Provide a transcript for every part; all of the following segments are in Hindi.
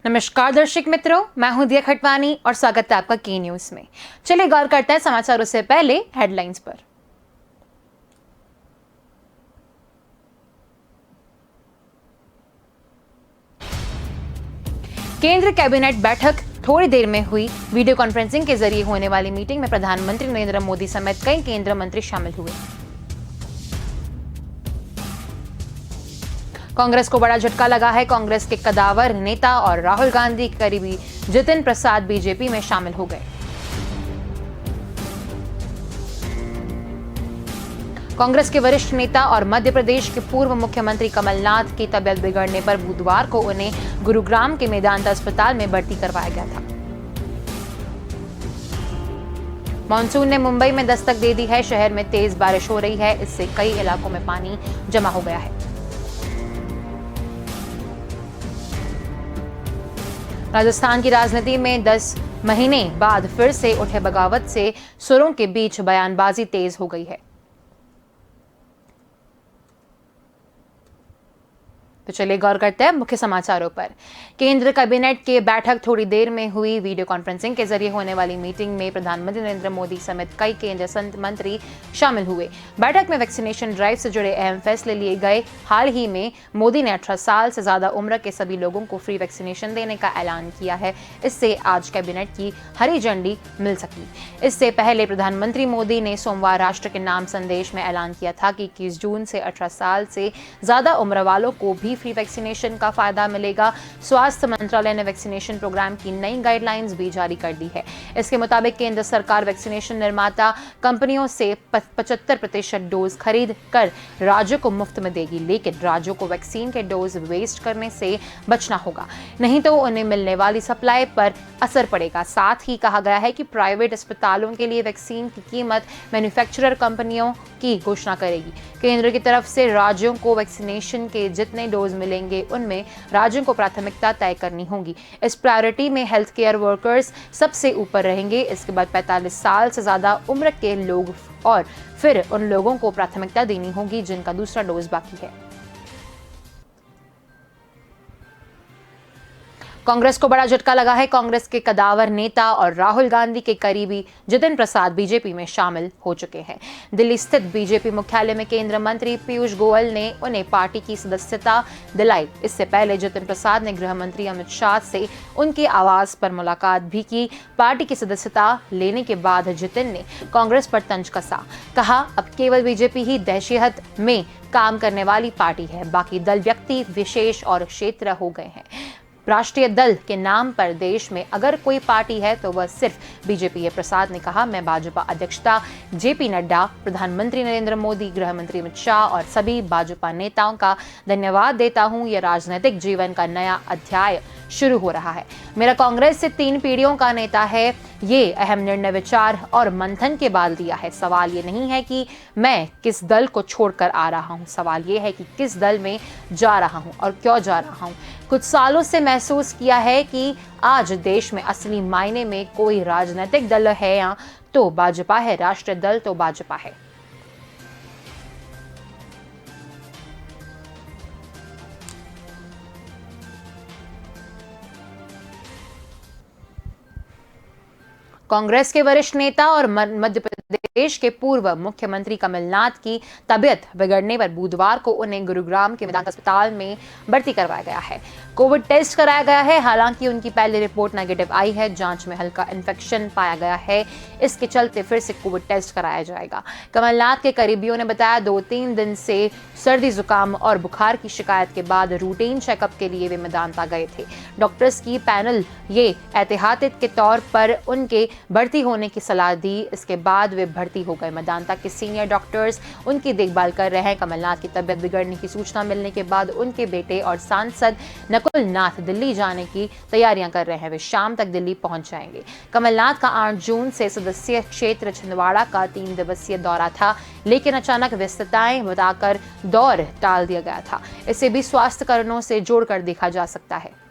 नमस्कार दर्शक मित्रों, मैं हूं दिया खटवानी और स्वागत है आपका के न्यूज में। चलिए गौर करते हैं समाचारों से पहले हेडलाइंस पर। केंद्र कैबिनेट बैठक थोड़ी देर में हुई। वीडियो कॉन्फ्रेंसिंग के जरिए होने वाली मीटिंग में प्रधानमंत्री नरेंद्र मोदी समेत कई केंद्रीय मंत्री शामिल हुए। कांग्रेस को बड़ा झटका लगा है। कांग्रेस के कदावर नेता और राहुल गांधी के करीबी जितिन प्रसाद बीजेपी में शामिल हो गए। कांग्रेस के वरिष्ठ नेता और मध्य प्रदेश के पूर्व मुख्यमंत्री कमलनाथ की तबियत बिगड़ने पर बुधवार को उन्हें गुरुग्राम के मेदांता अस्पताल में भर्ती करवाया गया था। मानसून ने मुंबई में दस्तक दे दी है। शहर में तेज बारिश हो रही है, इससे कई इलाकों में पानी जमा हो गया है। राजस्थान की राजनीति में 10 महीने बाद फिर से उठे बगावत से सुरों के बीच बयानबाजी तेज हो गई है। तो चलिए गौर करते हैं मुख्य समाचारों पर। केंद्र कैबिनेट की बैठक थोड़ी देर में हुई। वीडियो कॉन्फ्रेंसिंग के जरिए होने वाली मीटिंग में प्रधानमंत्री नरेंद्र मोदी समेत कई केंद्रीय मंत्री शामिल हुए। बैठक में वैक्सीनेशन ड्राइव से जुड़े अहम फैसले लिए गए। हाल ही में मोदी ने 18 साल से ज्यादा उम्र के सभी लोगों को फ्री वैक्सीनेशन देने का ऐलान किया है। इससे आज कैबिनेट की हरी झंडी मिल सकी। इससे पहले प्रधानमंत्री मोदी ने सोमवार राष्ट्र के नाम संदेश में ऐलान किया था कि 21 जून से 18 साल से ज्यादा उम्र वालों को भी फ्री वैक्सीनेशन का फायदा मिलेगा। स्वास्थ्य मंत्रालय ने वैक्सीनेशन प्रोग्राम की नई गाइडलाइंस भी जारी कर दी है। इसके मुताबिक केंद्र सरकार वैक्सीनेशन निर्माता कंपनियों से 75% डोज खरीद कर राज्यों को मुफ्त में देगी, लेकिन राज्यों को वैक्सीन के डोज वेस्ट करने से बचना होगा, नहीं तो उन्हें मिलने वाली सप्लाई पर असर पड़ेगा। साथ ही कहा गया है कि प्राइवेट अस्पतालों के लिए वैक्सीन की कीमत मैन्युफैक्चरर कंपनियों की घोषणा करेगी। केंद्र की तरफ से राज्यों को वैक्सीनेशन के जितने डोज मिलेंगे उनमें राज्यों को प्राथमिकता तय करनी होगी। इस प्रायोरिटी में हेल्थ केयर वर्कर्स सबसे ऊपर रहेंगे। इसके बाद 45 साल से ज्यादा उम्र के लोग और फिर उन लोगों को प्राथमिकता देनी होगी जिनका दूसरा डोज बाकी है। कांग्रेस को बड़ा झटका लगा है। कांग्रेस के कदावर नेता और राहुल गांधी के करीबी जितिन प्रसाद बीजेपी में शामिल हो चुके हैं। दिल्ली स्थित बीजेपी मुख्यालय में केंद्रीय मंत्री पीयूष गोयल ने उन्हें पार्टी की सदस्यता दिलाई। इससे पहले जितिन प्रसाद ने गृह मंत्री अमित शाह से उनके आवास पर मुलाकात भी की। पार्टी की सदस्यता लेने के बाद जितिन ने कांग्रेस पर तंज कसा। कहा, अब केवल बीजेपी ही देशहित में काम करने वाली पार्टी है, बाकी दल व्यक्ति विशेष और क्षेत्र हो गए हैं। राष्ट्रीय दल के नाम पर देश में अगर कोई पार्टी है तो वह सिर्फ बीजेपी है। प्रसाद ने कहा, मैं भाजपा अध्यक्षता जेपी नड्डा, प्रधानमंत्री नरेंद्र मोदी, गृह मंत्री अमित शाह और सभी भाजपा नेताओं का धन्यवाद देता हूं। यह राजनीतिक जीवन का नया अध्याय शुरू हो रहा है। मेरा कांग्रेस से 3 पीढ़ियों का नेता है। ये अहम निर्णय विचार और मंथन के बाद लिया है। सवाल ये नहीं है कि मैं किस दल को छोड़कर आ रहा हूँ, सवाल ये है कि किस दल में जा रहा हूँ और क्यों जा रहा हूँ। कुछ सालों से महसूस किया है कि आज देश में असली मायने में कोई राजनीतिक दल है या तो भाजपा है, राष्ट्रीय दल तो भाजपा है। कांग्रेस के वरिष्ठ नेता और मध्य प्रदेश के पूर्व मुख्यमंत्री कमलनाथ की तबियत बिगड़ने पर बुधवार को उन्हें गुरुग्राम के मेदांता अस्पताल में भर्ती करवाया गया है। कोविड टेस्ट कराया गया है। हालांकि उनकी पहली रिपोर्ट नेगेटिव आई है। जांच में हल्का इन्फेक्शन पाया गया है। इसके चलते फिर से कोविड टेस्ट कराया जाएगा। कमलनाथ के करीबियों ने बताया, 2-3 दिन से सर्दी, जुकाम और बुखार की शिकायत के बाद रूटीन चेकअप के लिए वे मेदांता गए थे। डॉक्टर्स की पैनल ये एहतियात के तौर पर उनके भर्ती होने की सलाह दी। इसके बाद वे भर्ती हो गए। मेदांता के सीनियर डॉक्टर्स उनकी देखभाल कर रहे हैं। कमलनाथ की तबियत बिगड़ने की सूचना मिलने के बाद उनके बेटे और सांसद नकुल नाथ दिल्ली जाने की तैयारियां कर रहे हैं। वे शाम तक दिल्ली पहुंच जाएंगे। कमलनाथ का 8 जून से सदस्यीय क्षेत्र छिंदवाड़ा का 3 दिवसीय दौरा था, लेकिन अचानक व्यस्तताएं बताकर दौर टाल दिया गया था। इसे भी स्वास्थ्य कारणों से जोड़कर देखा जा सकता है।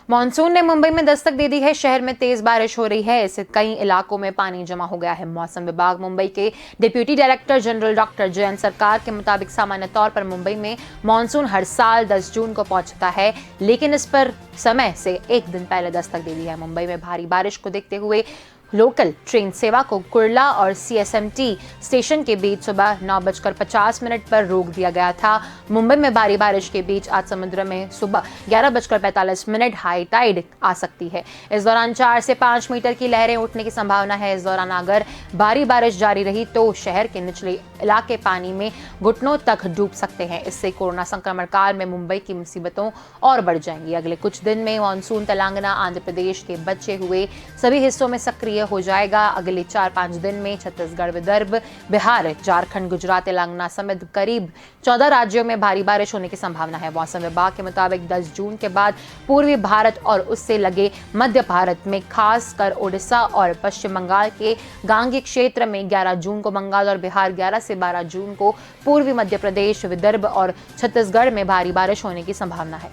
मॉनसून ने मुंबई में दस्तक दे दी है। शहर में तेज बारिश हो रही है, इससे कई इलाकों में पानी जमा हो गया है। मौसम विभाग मुंबई के deputy director general doctor Jayant सरकार के मुताबिक सामान्य तौर पर मुंबई में मॉनसून हर साल 10 जून को पहुंचता है, लेकिन इस पर समय से एक दिन पहले दस्तक दे दी है। मुंबई में भारी बारिश को देखते हुए लोकल ट्रेन सेवा को कुर्ला और सीएसएमटी स्टेशन के बीच सुबह 9:50 पर रोक दिया गया था। मुंबई में भारी बारिश के बीच आज समुद्र में सुबह 11:45 हाई टाइड आ सकती है। इस दौरान 4 से 5 मीटर की लहरें उठने की संभावना है। इस दौरान अगर भारी बारिश जारी रही तो शहर के निचले इलाके पानी में घुटनों तक डूब सकते हैं। इससे कोरोना संक्रमण काल में मुंबई की मुसीबतों और बढ़ जाएंगी। अगले कुछ दिन में मानसून तेलंगाना, आंध्र प्रदेश के बचे हुए सभी हिस्सों में सक्रिय हो जाएगा। अगले 4-5 दिन में छत्तीसगढ़, विदर्भ, बिहार, झारखंड, गुजरात, तेलंगाना समेत करीब 14 राज्यों में भारी बारिश होने की संभावना है। मौसम विभाग के मुताबिक 10 जून के बाद पूर्वी भारत और उससे लगे मध्य भारत में खासकर ओडिशा और पश्चिम बंगाल के गांगी क्षेत्र में 11 जून को, बंगाल और बिहार 11 से 12 जून को, पूर्वी मध्य प्रदेश, विदर्भ और छत्तीसगढ़ में भारी बारिश होने की संभावना है।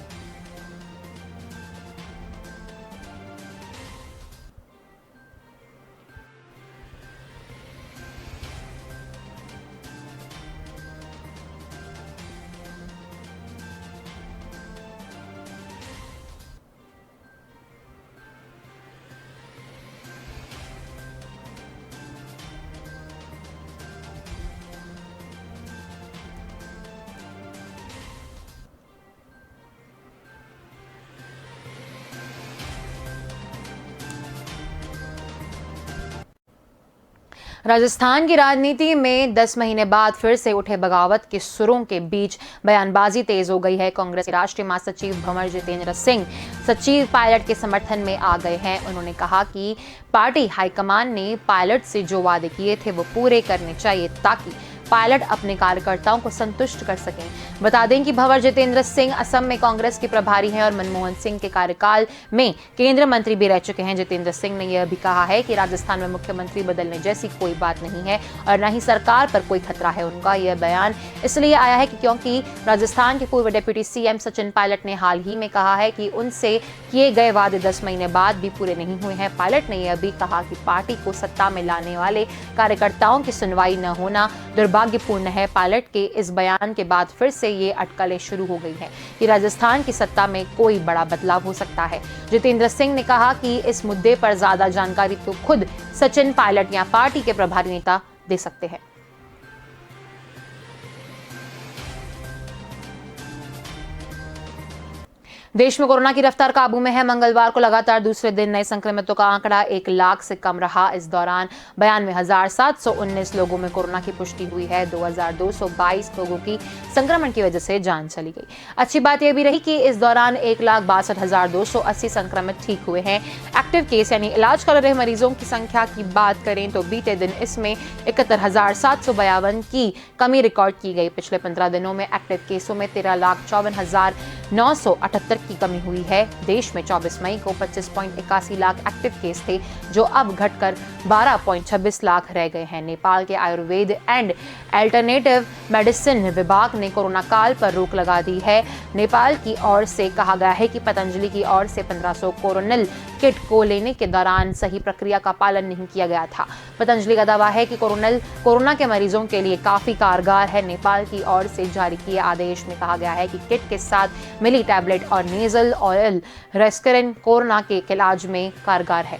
राजस्थान की राजनीति में 10 महीने बाद फिर से उठे बगावत के सुरों के बीच बयानबाजी तेज हो गई है। कांग्रेस के राष्ट्रीय महासचिव भंवर जितेंद्र सिंह सचिव पायलट के समर्थन में आ गए हैं। उन्होंने कहा कि पार्टी हाईकमान ने पायलट से जो वादे किए थे वो पूरे करने चाहिए ताकि पायलट अपने कार्यकर्ताओं को संतुष्ट कर सकें। बता दें कि भंवर जितेंद्र सिंह असम में कांग्रेस के प्रभारी हैं और मनमोहन सिंह के कार्यकाल में केंद्रीय मंत्री भी रह चुके हैं। जितेंद्र सिंह ने यह भी कहा है कि राजस्थान में मुख्यमंत्री बदलने जैसी कोई बात नहीं है और न ही सरकार पर कोई खतरा है। उनका यह बयान इसलिए आया है कि क्योंकि राजस्थान के पूर्व डिप्टी सीएम सचिन पायलट ने हाल ही में कहा है कि उनसे किए गए वादे 10 महीने बाद भी पूरे नहीं हुए हैं। पायलट ने यह भी कहा कि पार्टी को सत्ता में लाने वाले कार्यकर्ताओं की सुनवाई न होना दुर्भाग्यपूर्ण है। पायलट के इस बयान के बाद फिर से ये अटकलें शुरू हो गई हैं कि राजस्थान की सत्ता में कोई बड़ा बदलाव हो सकता है। जितेंद्र सिंह ने कहा कि इस मुद्दे पर ज्यादा जानकारी तो खुद सचिन पायलट या पार्टी के प्रभारी नेता दे सकते हैं। देश में कोरोना की रफ्तार काबू में है। मंगलवार को लगातार दूसरे दिन नए संक्रमितों का आंकड़ा 1 लाख से कम रहा। इस दौरान 92,719 लोगों में कोरोना की पुष्टि हुई है। 2,222 लोगों की संक्रमण की वजह से जान चली गई। अच्छी बात यह भी रही कि इस दौरान 1,62,280 संक्रमित ठीक हुए हैं। एक्टिव केस यानी इलाज कर रहे मरीजों की संख्या की बात करें तो बीते दिन इसमें 71,752 की कमी रिकॉर्ड की गई। पिछले 15 दिनों में एक्टिव केसों में 13,54,978 की कमी हुई है। देश में 24 मई को 25.81 लाख एक्टिव केस थे जो अब घटकर 12.26 लाख रह गए हैं। नेपाल के आयुर्वेद एंड अल्टरनेटिव मेडिसिन विभाग ने कोरोना काल पर रोक लगा दी है। नेपाल की ओर से कहा गया है कि पतंजलि की ओर से 1500 कोरोनिल किट को लेने के दौरान सही प्रक्रिया का पालन नहीं किया गया था। पतंजलि का दावा है कि कोरोना के मरीजों के लिए काफी कारगर है। नेपाल की ओर से जारी किए आदेश में कहा गया है कि किट के साथ मिली टैबलेट और नेजल ऑयल रेस्करिन कोरोना के इलाज में कारगर है।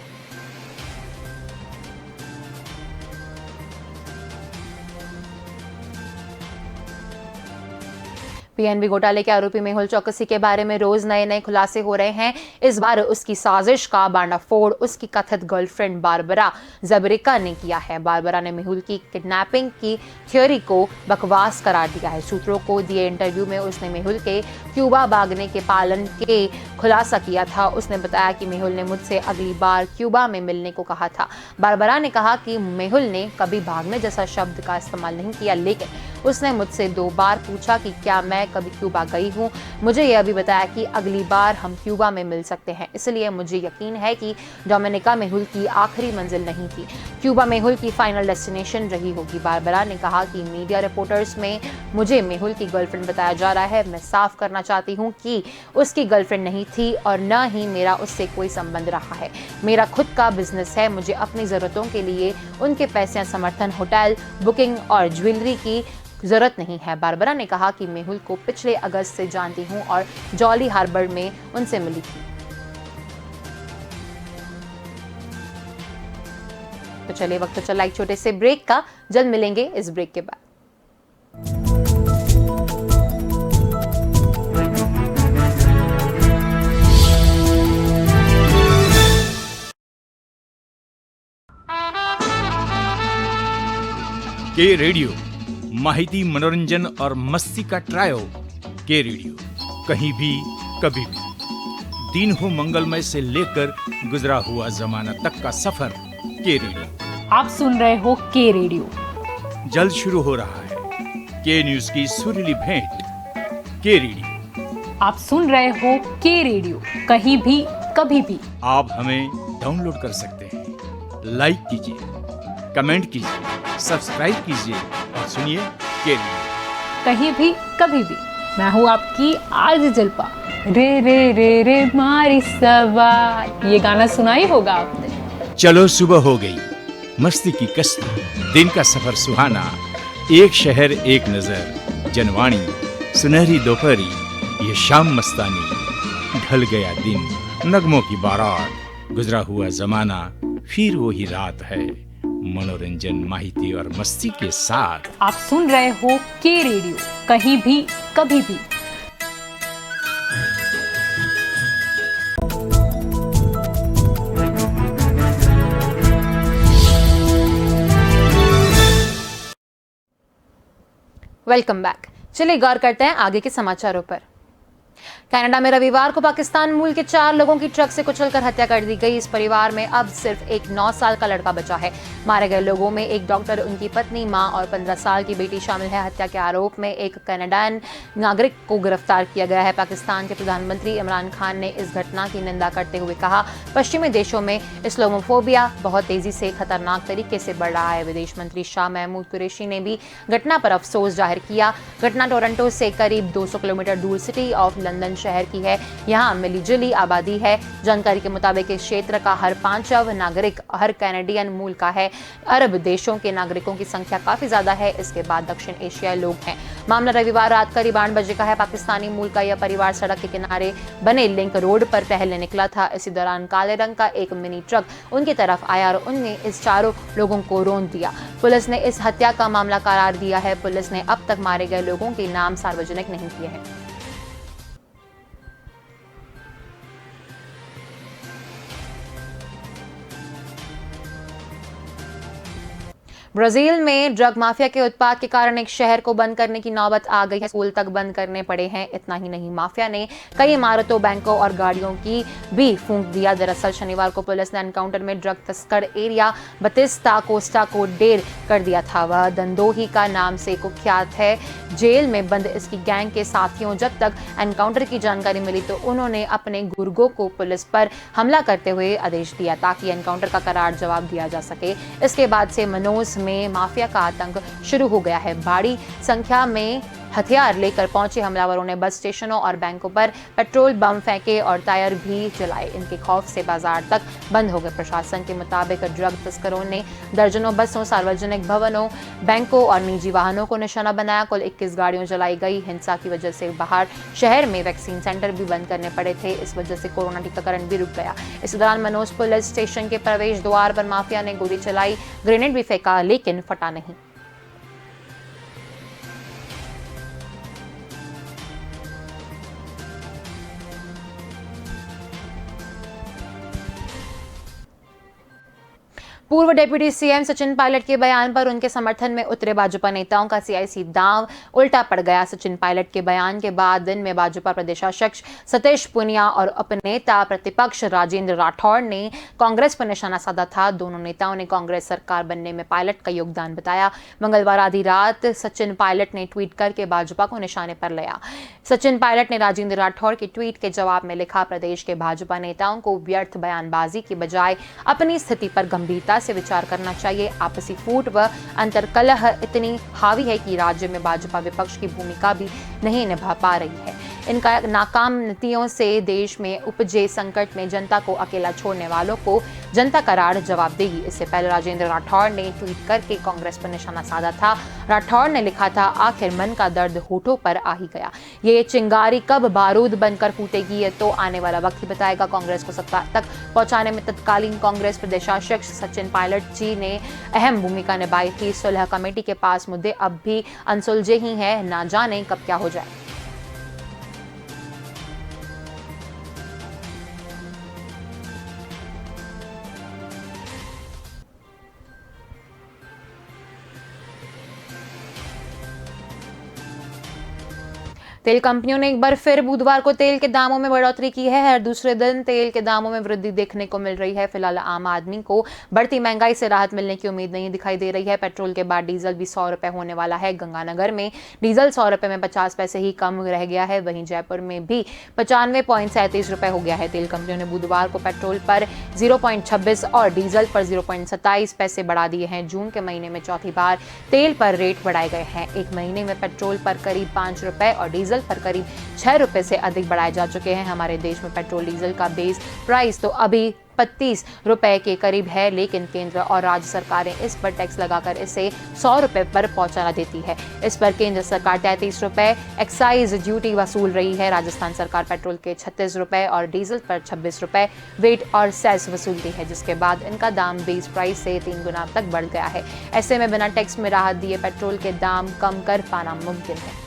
पीएनबी घोटाले के आरोपी मेहुल चौकसी के बारे में रोज नए नए खुलासे हो रहे हैं। इस बार उसकी साजिश का बांडाफोड़ उसकी कथित गर्लफ्रेंड बारबरा जबरिका ने किया है। बारबरा ने मेहुल की किडनैपिंग की थ्योरी को बकवास करार दिया है। सूत्रों को दिए इंटरव्यू में उसने मेहुल के क्यूबा भागने के पालन के खुलासा किया था। उसने बताया कि मेहुल ने मुझसे अगली बार क्यूबा में मिलने को कहा था। बारबरा ने कहा कि मेहुल ने कभी भागने जैसा शब्द का इस्तेमाल नहीं किया, लेकिन उसने मुझसे 2 बार पूछा कि क्या मैं है, कभी क्यूबा गई हूँ। मुझे यह भी बताया कि अगली बार हम क्यूबा में मिल सकते हैं, इसलिए मुझे यकीन है कि डोमिनिका मेहुल की आखिरी मंजिल नहीं थी, क्यूबा मेहुल की फाइनल डेस्टिनेशन रही होगी। बारबरा ने कहा कि मीडिया रिपोर्टर्स में मुझे मेहुल की गर्लफ्रेंड बताया जा रहा है। मैं साफ करना चाहती हूँ कि उसकी गर्लफ्रेंड नहीं थी और न ही मेरा उससे कोई संबंध रहा है। मेरा खुद का बिजनेस है, मुझे अपनी ज़रूरतों के लिए उनके पैसे, समर्थन, होटल बुकिंग और ज्वेलरी की जरूरत नहीं है। बारबरा ने कहा कि मेहुल को पिछले अगस्त से जानती हूँ और जॉली हार्बर में उनसे मिली थी। तो चलिए, वक्त चला एक छोटे से ब्रेक का, जल्द मिलेंगे इस ब्रेक के बाद। के रेडियो माहिती, मनोरंजन और मस्ती का ट्रायो। के रेडियो कहीं भी कभी भी, दिन हो मंगलमय से लेकर गुजरा हुआ जमाना तक का सफर। के रेडियो आप सुन रहे हो के रेडियो। जल्द शुरू हो रहा है के न्यूज की सुरीली भेंट। के रेडियो आप सुन रहे हो के रेडियो, कहीं भी कभी भी। आप हमें डाउनलोड कर सकते हैं, लाइक कीजिए, कमेंट कीजिए, सब्सक्राइब कीजिए और सुनिए के रेडियो कहीं भी कभी भी। मैं हूँ आपकी आरजे जल्पा। रे रे रे रे मारी सवार, ये गाना सुना ही होगा आपने। चलो सुबह हो गई, मस्ती की कश्ती, दिन का सफर सुहाना, एक शहर एक नजर, जनवाणी, सुनहरी दोपहरी, ये शाम मस्तानी, ढल गया दिन, नगमों की बारात, गुजरा हुआ जमाना, फिर वही रात है, मनोरंजन, माहिती और मस्ती के साथ। आप सुन रहे हो के रेडियो, कहीं भी कभी भी। Welcome back. चलिए गौर करते हैं आगे के समाचारों पर। कनाडा में रविवार को पाकिस्तान मूल के 4 लोगों की ट्रक से कुचलकर हत्या कर दी गई। इस परिवार में अब सिर्फ एक 9 साल का लड़का बचा है। मारे गए लोगों में एक डॉक्टर, उनकी पत्नी, मां और 15 साल की बेटी शामिल है। हत्या के आरोप में एक कनाडान नागरिक को गिरफ्तार किया गया है। पाकिस्तान के प्रधानमंत्री इमरान खान ने इस घटना की निंदा करते हुए कहा, पश्चिमी देशों में इस्लामोफोबिया बहुत तेजी से खतरनाक तरीके से बढ़ रहा है। विदेश मंत्री शाह महमूद कुरैशी ने भी घटना पर अफसोस जाहिर किया। घटना टोरंटो से करीब 200 किलोमीटर दूर सिटी ऑफ लंदन शहर की है। यहाँ मिलीजुली आबादी है। जानकारी के मुताबिक इस क्षेत्र का हर 5वां नागरिक हर कैनेडियन मूल का है। अरब देशों के नागरिकों की संख्या काफी ज्यादा है। इसके बाद दक्षिण एशियाई लोग हैं। मामला रविवार रात करीब 8 बजे का है। पाकिस्तानी मूल का यह परिवार सड़क के किनारे बने लिंक रोड पर टहलने निकला था। इसी दौरान काले रंग का एक मिनी ट्रक उनकी तरफ आया और उनने इस 4 लोगों को रौंद दिया। पुलिस ने इस हत्या का मामला करार दिया है। पुलिस ने अब तक मारे गए लोगों के नाम सार्वजनिक नहीं किए हैं। ब्राजील में ड्रग माफिया के उत्पाद के कारण एक शहर को बंद करने की नौबत आ गई है। स्कूल तक बंद करने पड़े हैं। इतना ही नहीं, माफिया ने कई इमारतों, बैंकों और गाड़ियों की भी फूंक दिया। दरअसल शनिवार को पुलिस ने एनकाउंटर में ड्रग तस्कर एरिया बतिस्ता कोस्टा को ढेर कर दिया था। वह दंदोही का नाम से कुख्यात है। जेल में बंद इसकी गैंग के साथियों जब तक एनकाउंटर की जानकारी मिली तो उन्होंने अपने गुर्गों को पुलिस पर हमला करते हुए आदेश दिया ताकि एनकाउंटर का करार जवाब दिया जा सके। इसके बाद से मनोस में माफिया का आतंक शुरू हो गया है। बड़ी संख्या में हथियार लेकर पहुंचे हमलावरों ने बस स्टेशनों और बैंकों पर पेट्रोल बम फेंके और टायर भी जलाए। इनके खौफ से बाजार तक बंद हो गए। प्रशासन के मुताबिक ड्रग तस्करों ने दर्जनों बसों, सार्वजनिक भवनों, बैंकों और निजी वाहनों को निशाना बनाया। कुल 21 गाड़ियां जलाई गई। हिंसा की वजह से बाहर शहर में वैक्सीन सेंटर भी बंद करने पड़े थे। इस वजह से कोरोना टीकाकरण भी रुक गया। इस दौरान मनोज पुलिस स्टेशन के प्रवेश द्वार पर माफिया ने गोली चलाई, ग्रेनेड भी फेंका, लेकिन फटा नहीं। पूर्व डिप्टी सीएम सचिन पायलट के बयान पर उनके समर्थन में उतरे भाजपा नेताओं का सियासी दांव उल्टा पड़ गया। सचिन पायलट के बयान के बाद दिन में भाजपा प्रदेशाध्यक्ष सतीश पूनिया और उपनेता प्रतिपक्ष राजेंद्र राठौड़ ने कांग्रेस पर निशाना साधा था। दोनों नेताओं ने कांग्रेस सरकार बनने में पायलट का योगदान बताया। मंगलवार आधी रात सचिन पायलट ने ट्वीट करके भाजपा को निशाने पर लिया। सचिन पायलट ने राजेंद्र राठौड़ के ट्वीट के जवाब में लिखा, प्रदेश के भाजपा नेताओं को व्यर्थ बयानबाजी की बजाय अपनी स्थिति पर गंभीरता से विचार करना चाहिए। आपसी फूट व अंतर्कलह इतनी हावी है कि राज्य में भाजपा विपक्ष की भूमिका भी नहीं निभा पा रही है। इनका नाकाम नीतियों से देश में उपजे संकट में जनता को अकेला छोड़ने वालों को जनता करार जवाब देगी। इससे पहले राजेंद्र राठौड़ ने ट्वीट करके कांग्रेस पर निशाना साधा था। राठौड़ ने लिखा था, आखिर मन का दर्द होठों पर आ ही गया। ये चिंगारी कब बारूद बनकर फूटेगी ये तो आने वाला वक्त ही बताएगा। कांग्रेस को सत्ता तक पहुंचाने में तत्कालीन कांग्रेस प्रदेशाध्यक्ष सचिन पायलट जी ने अहम भूमिका निभाई थी। सुलह कमेटी के पास मुद्दे अब भी अनसुलझे ही हैं, ना जाने कब क्या हो जाए। तेल कंपनियों ने एक बार फिर बुधवार को तेल के दामों में बढ़ोतरी की है। हर दूसरे दिन तेल के दामों में वृद्धि देखने को मिल रही है। फिलहाल आम आदमी को बढ़ती महंगाई से राहत मिलने की उम्मीद नहीं दिखाई दे रही है। पेट्रोल के बाद डीजल भी 100 रुपए होने वाला है। गंगानगर में डीजल 100 रुपए में 50 पैसे ही कम रह गया है। वहीं जयपुर में भी 95.37 रुपए हो गया है। तेल कंपनियों ने बुधवार को पेट्रोल पर 0.26 और डीजल पर 0.27 पैसे बढ़ा दिए हैं। जून के महीने में चौथी बार तेल पर रेट बढ़ाए गए हैं। एक महीने में पेट्रोल पर करीब 5 रुपए और डीजल पर करीब 6 रुपए से अधिक बढ़ाए जा चुके हैं। हमारे देश में पेट्रोल डीजल का बेस प्राइस तो अभी 35 रुपए के करीब है, लेकिन केंद्र और राज्य सरकारें इस पर टैक्स लगाकर इसे 100 रुपए पर पहुंचा देती है। इस पर केंद्र सरकार 33 रुपए एक्साइज ड्यूटी वसूल रही है। राजस्थान सरकार पेट्रोल के 36 रुपए और डीजल पर 26 रुपए वेट और सेस वसूलती है, जिसके बाद इनका दाम बेस प्राइस से 3 गुना तक बढ़ गया है। ऐसे में बिना टैक्स में राहत दिए पेट्रोल के दाम कम कर पाना मुमकिन है।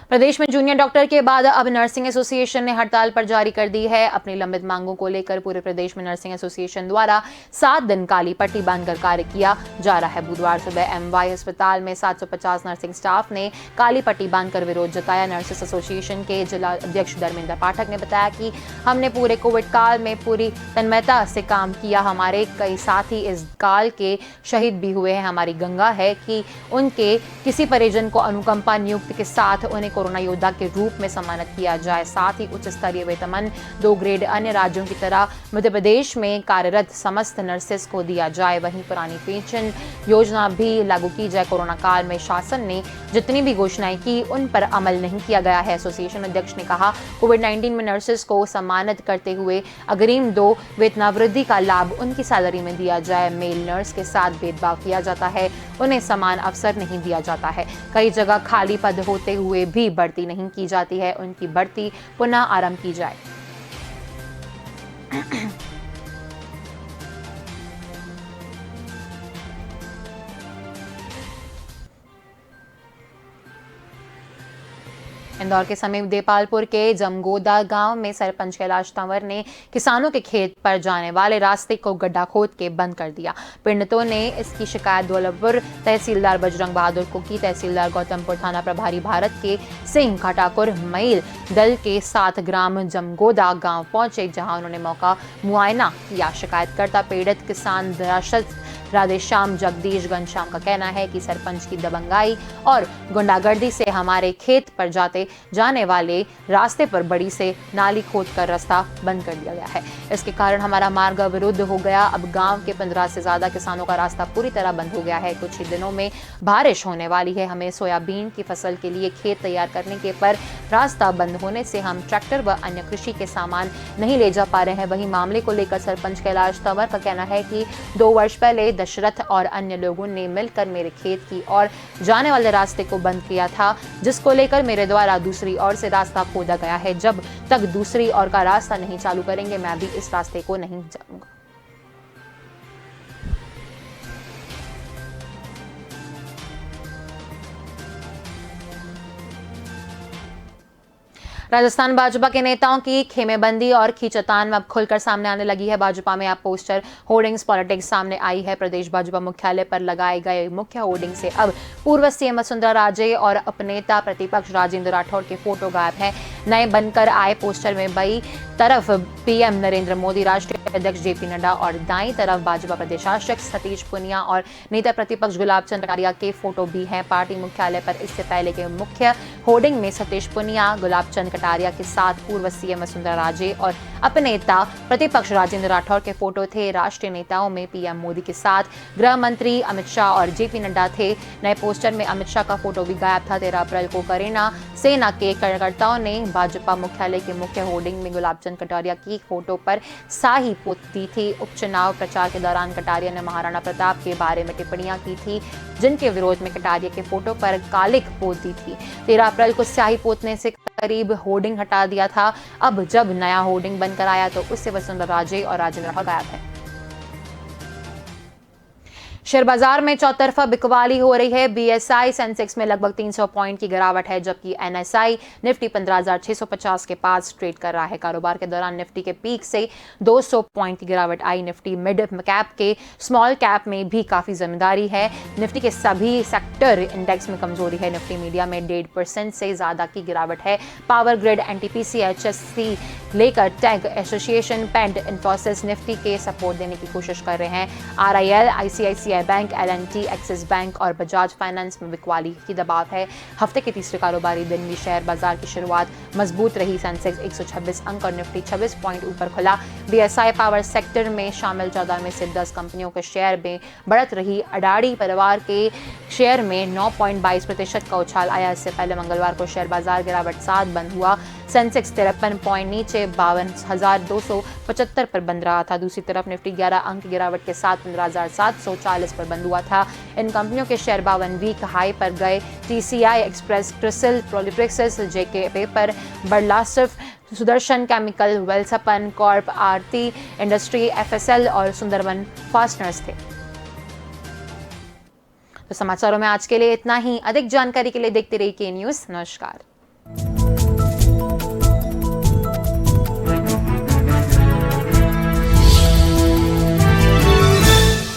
प्रदेश में जूनियर डॉक्टर के बाद अब नर्सिंग एसोसिएशन ने हड़ताल पर जारी कर दी है। अपनी लंबित मांगों को लेकर पूरे प्रदेश में नर्सिंग एसोसिएशन द्वारा 7 दिन काली पट्टी बांधकर कार्य किया जा रहा है। बुधवार सुबह एमवाई अस्पताल में 750 नर्सिंग स्टाफ ने काली पट्टी बांधकर विरोध जताया। नर्सेस एसोसिएशन के जिला अध्यक्ष धर्मेंद्र पाठक ने बताया कि हमने पूरे कोविड काल में पूरी तन्मयता से काम किया। हमारे कई साथी इस काल के शहीद भी हुए हैं। हमारी गंगा है कि उनके किसी परिजन को अनुकंपा नियुक्त के साथ उन्हें कोरोना योद्धा के रूप में सम्मानित किया जाए। साथ ही उच्च स्तरीय वेतन 2 ग्रेड अन्य राज्यों की तरह मध्य प्रदेश में कार्यरत समस्त नर्सेस को दिया जाए। वहीं पुरानी पेंशन योजना भी लागू की जाए। कोरोना काल में शासन ने जितनी भी घोषणाएं की उन पर अमल नहीं किया गया है। एसोसिएशन अध्यक्ष ने कहा, कोविड-19 में नर्सेस को सम्मानित करते हुए अग्रिम 2 वेतनावृद्धि का लाभ उनकी सैलरी में दिया जाए। मेल नर्स के साथ भेदभाव किया जाता है, उन्हें समान अवसर नहीं दिया जाता है। कई जगह खाली पद होते हुए भी बढ़ती नहीं की जाती है। उनकी बढ़ती पुनः आरंभ की जाए। इंदौर के समीप देपालपुर के जमगोदा गांव में सरपंच कैलाश तंवर ने किसानों के खेत पर जाने वाले रास्ते को गड्ढा खोद के बंद कर दिया। पीड़ितों ने इसकी शिकायत दौलतपुर तहसीलदार बजरंग बहादुर को की। तहसीलदार गौतमपुर थाना प्रभारी भारत के सिंह ठाकुर मईल दल के साथ ग्राम जमगोदा गांव पहुंचे, जहां उन्होंने मौका मुआयना किया। शिकायतकर्ता पीड़ित किसान राधेश्याम जगदीश घनश्याम का कहना है कि सरपंच की दबंगाई और गुंडागर्दी से हमारे खेत पर जाने वाले रास्ते पर बड़ी से नाली खोदकर रास्ता बंद कर दिया गया है। इसके कारण हमारा मार्ग अवरुद्ध हो गया। अब गांव के 15 से ज्यादा किसानों का रास्ता पूरी तरह बंद हो गया है। कुछ ही दिनों में बारिश होने वाली है। हमें सोयाबीन की फसल के लिए खेत तैयार करने के पर रास्ता बंद होने से हम ट्रैक्टर व अन्य कृषि के सामान नहीं ले जा पा रहे हैं। वहीं मामले को लेकर सरपंच कैलाश तंवर का कहना है कि 2 वर्ष पहले दशरथ और अन्य लोगों ने मिलकर मेरे खेत की ओर जाने वाले रास्ते को बंद किया था, जिसको लेकर मेरे द्वारा दूसरी ओर से रास्ता खोदा गया है। जब तक दूसरी ओर का रास्ता नहीं चालू करेंगे मैं भी इस रास्ते को नहीं जाऊंगा। राजस्थान भाजपा के नेताओं की खेमेबंदी और खींचतान अब खुलकर सामने आने लगी है। भाजपा में अब पोस्टर होर्डिंग्स पॉलिटिक्स सामने आई है। प्रदेश भाजपा मुख्यालय पर लगाए गए मुख्य होर्डिंग से अब पूर्व सीएम वसुंधरा राजे और उपनेता प्रतिपक्ष राजेंद्र राठौड़ के फोटो गायब है। नए बनकर आए पोस्टर में बाईं तरफ पीएम नरेंद्र मोदी, राष्ट्रीय अध्यक्ष जेपी नड्डा और दाईं तरफ भाजपा प्रदेशाध्यक्ष सतीश पूनिया और नेता प्रतिपक्ष गुलाब चंद कटारिया के फोटो भी हैं। पार्टी मुख्यालय पर इससे पहले के मुख्य होर्डिंग में सतीश पूनिया, गुलाब चंद कटारिया के साथ पूर्व सीएम वसुंधरा राजे और अपनेता प्रतिपक्ष राजेंद्र राठौड़ के फोटो थे। राष्ट्रीय नेताओं में पीएम मोदी के साथ गृह मंत्री अमित शाह और जेपी नड्डा थे। नए पोस्टर में अमित शाह का फोटो भी गायब था। 13 अप्रैल को करेना सेना के कार्यकर्ताओं ने भाजपा मुख्यालय के मुख्य होर्डिंग में गुलाब चंद कटारिया की फोटो पर स्याही पोत दी थी। उपचुनाव प्रचार के दौरान कटारिया ने महाराणा प्रताप के बारे में टिप्पणियां की थी, जिनके विरोध में कटारिया के फोटो पर कालिक पोत दी थी। 13 अप्रैल को स्याही पोतने से करीब होर्डिंग हटा दिया था। अब जब नया होर्डिंग बनकर आया तो उससे वसुंधरा राजे और राजेंद्र राठौड़ गायब है। शेयर बाजार में चौतरफा बिकवाली हो रही है। बीएसआई सेंसेक्स में लगभग 300 पॉइंट की गिरावट है, जबकि एनएसआई निफ्टी 15,650 के पास ट्रेड कर रहा है। कारोबार के दौरान निफ्टी के पीक से 200 पॉइंट की गिरावट आई। निफ्टी मिड कैप के स्मॉल कैप में भी काफी जमींदारी है। निफ्टी के सभी सेक्टर इंडेक्स में कमजोरी है। निफ्टी मीडिया में 1.5% से ज्यादा की गिरावट है। पावर ग्रिड, एनटीपीसी, एचएससी लेकर tech association, paint, Infosys Nifty के सपोर्ट देने की कोशिश कर रहे हैं। RIL, ICICI bank, LNT, Axis bank और बजाज फाइनेंस में बिकवाली की दबाव है। हफ्ते के तीसरे कारोबारी दिन भी शेयर बाजार की शुरुआत मजबूत रही। सेंसेक्स 126 अंक और निफ्टी 26 पॉइंट ऊपर खुला। बीएसआई पावर सेक्टर में शामिल 14 में से 10 कंपनियों के शेयर में बढ़त रही। अडानी परिवार के शेयर में 9.22% का उछाल आया। इससे पहले मंगलवार को शेयर बाजार गिरावट साथ बंद हुआ। सेंसेक्स 53 पॉइंट नीचे 52,275 पर बंद रहा था। दूसरी तरफ निफ्टी 11 अंक गिरावट के साथ 15,740 पर बंद हुआ था। इन कंपनियों के शेयर 52 वीक हाई पर गए। टीसीआई, एक्सप्रेस, क्रिसिल, प्रोलिप्रिक्सिस, जेके पेपर, बर्लासिफ, सुदर्शन केमिकल, वेलसपन कॉर्प, आरती इंडस्ट्री, एफएसएल और सुंदरवन फास्टनर्स थे। तो समाचारों में आज के लिए इतना ही। अधिक जानकारी के लिए देखते रहिए के न्यूज़। नमस्कार।